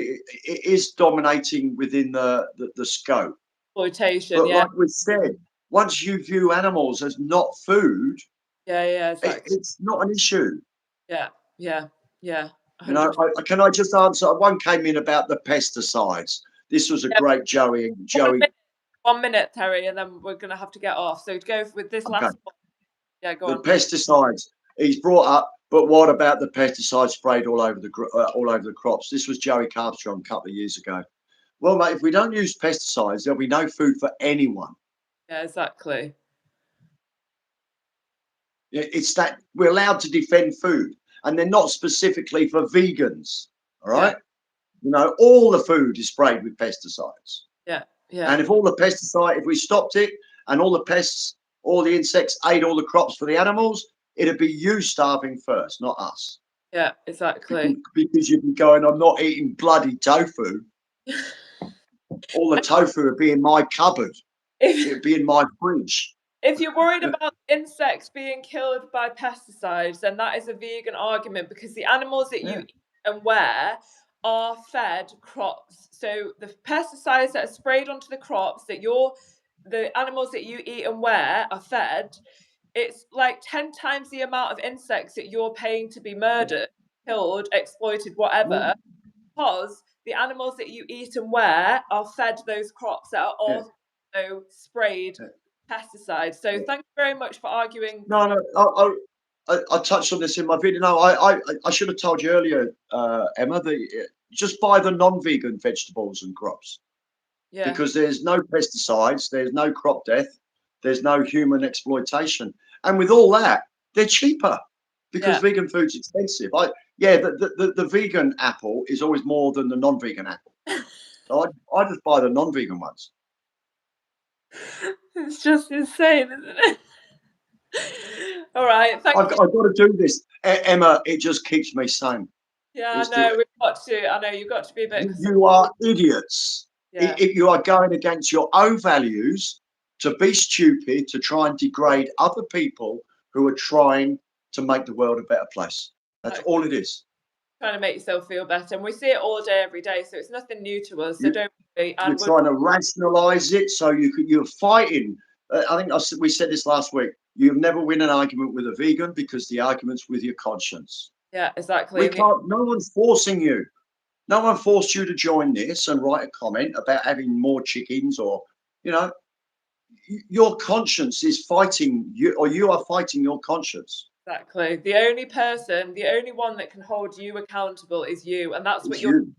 is dominating within the scope, exploitation. but Yeah, like we said, once you view animals as not food, yeah, yeah, exactly. it's not an issue. Yeah, yeah, yeah, You know, 100%. can I just answer? One came in about the pesticides. This was a Yeah, great one Joey. minute, 1 minute, Terry, and then we're gonna have to get off. So go with this Okay, last one. Yeah, go the on. pesticides he's brought up, but what about the pesticides sprayed all over the crops? This was Joey Carbstrong a couple of years ago. Well, mate, if we don't use pesticides, there'll be no food for anyone. Yeah, exactly. It's that we're allowed to defend food, and they're not specifically for vegans. All Yeah, right, you know, all the food is sprayed with pesticides, yeah, yeah, and if all the pesticide, if we stopped it, and all the pests, all the insects ate all the crops for the animals, it'd be you starving first, not us. yeah, exactly. Because you'd be going, I'm not eating bloody tofu. All the tofu would be in my cupboard. If It'd be in my fridge. if you're worried about insects being killed by pesticides, then that is a vegan argument because the animals that you Yeah, eat and wear are fed crops. So the pesticides that are sprayed onto the crops that the animals that you eat and wear are fed, it's like 10 times the amount of insects that you're paying to be yeah, murdered, killed, exploited, yeah, whatever, because the animals that you eat and wear are fed those crops that are yeah, also sprayed yeah, pesticides. So yeah. thank you very much for arguing No, for. no, I touched on this in my video. No, I should have told you earlier, Emma, that just buy the non-vegan vegetables and crops Yeah, because there's no pesticides, there's no crop death, there's no human exploitation, and with all that, they're cheaper because yeah. vegan food's expensive. Yeah, the vegan apple is always more than the non-vegan apple, so I just buy the non-vegan ones. It's just insane, isn't it? All right, thank you. I've got to do this, Emma. It just keeps me sane. Yeah, I It's the know we've got to. I know you've got to be a bit. you are idiots. Yeah, If you are going against your own values to be stupid, to try and degrade other people who are trying to make the world a better place. That's all exactly. it is. Trying to make yourself feel better, and we see it all day, every day. So it's nothing new to us. So You, don't worry. you're And we're trying to rationalize it so you're fighting. I think we said this last week. You'll never win an argument with a vegan because the argument's with your conscience. yeah, exactly. We can't, no one's forcing you. No one forced you to join this and write a comment about having more chickens or, you know, your conscience is fighting you, or you are fighting your conscience. Exactly. The only one that can hold you accountable is you, and that's what It's you're you.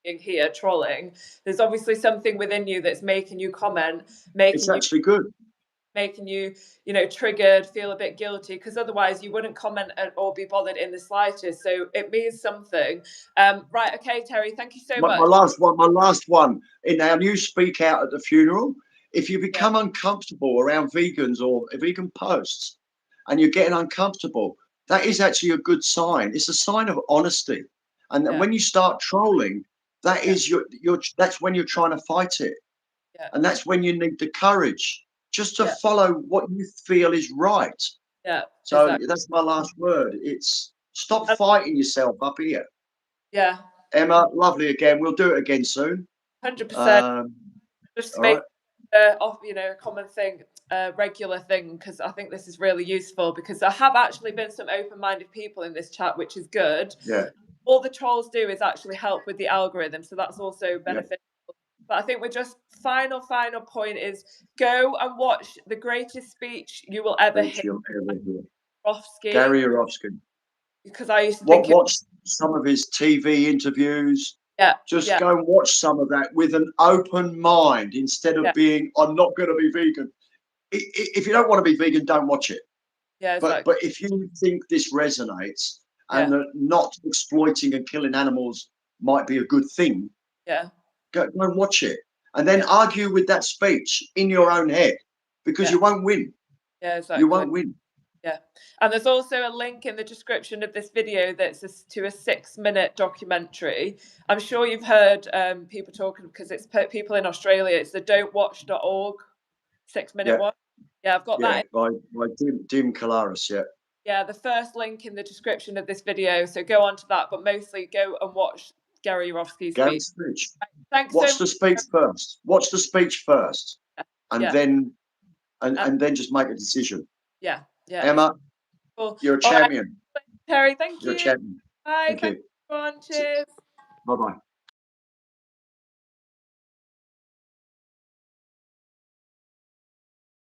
doing here, trolling. There's obviously something within you that's making you comment, It's making you actually good. making you, triggered, feel a bit guilty, because otherwise you wouldn't comment or be bothered in the slightest. So it means something. Right, okay, Terry, thank you so My much. last one. In our new speak out at the funeral, if you Yeah, become uncomfortable around vegans or vegan posts and you're getting uncomfortable, that is actually a good sign. It's a sign of honesty. And yeah, when you start trolling, that yeah, is that's when you're trying to fight it. yeah, And that's when you need the courage just to yeah, follow what you feel is right. yeah, So exactly. that's my last word. It's stop And, fighting yourself up here. yeah, Emma, lovely again. We'll do it again soon. 100%. Um, Just all right. make a common thing, a regular thing, because I think this is really useful, because there have actually been some open-minded people in this chat, which is good. Yeah. All the trolls do is actually help with the algorithm, so that's also Yeah. beneficial. But I think we're just final point is go and watch the greatest speech you will ever hear, Rachel ever here. Rofsky, Gary Yourofsky. because I used to think it. Watch some of his TV interviews. Yeah, Just yeah, go and watch some of that with an open mind instead of yeah, being, I'm not going to be vegan. If you don't want to be vegan, don't watch it. yeah, But exactly. if you think this resonates and Yeah, that not exploiting and killing animals might be a good thing, yeah, Go and watch it, and then Yeah. argue with that speech in your own head, because Yeah. you won't win. Yeah, exactly. You won't win. Yeah. And there's also a link in the description of this video that's to a 6-minute documentary. I'm sure you've heard people talking, because it's people in Australia. It's the don'twatch.org 6-minute Yeah. one. Yeah, I've got that. By Dim Kalaris. Yeah. Yeah, the first link in the description of this video. So go on to that, but mostly go and watch Gary Yourofsky's speech. Gary's speech. Thanks Watch so the much. speech first. Watch the speech first, and Yeah. then and then just make a decision. Yeah. Yeah. Emma, Cool. you're a All right, champion. Terry, thank You're a you. champion. Bye. Thank Thanks, you. everyone. Cheers. Bye bye.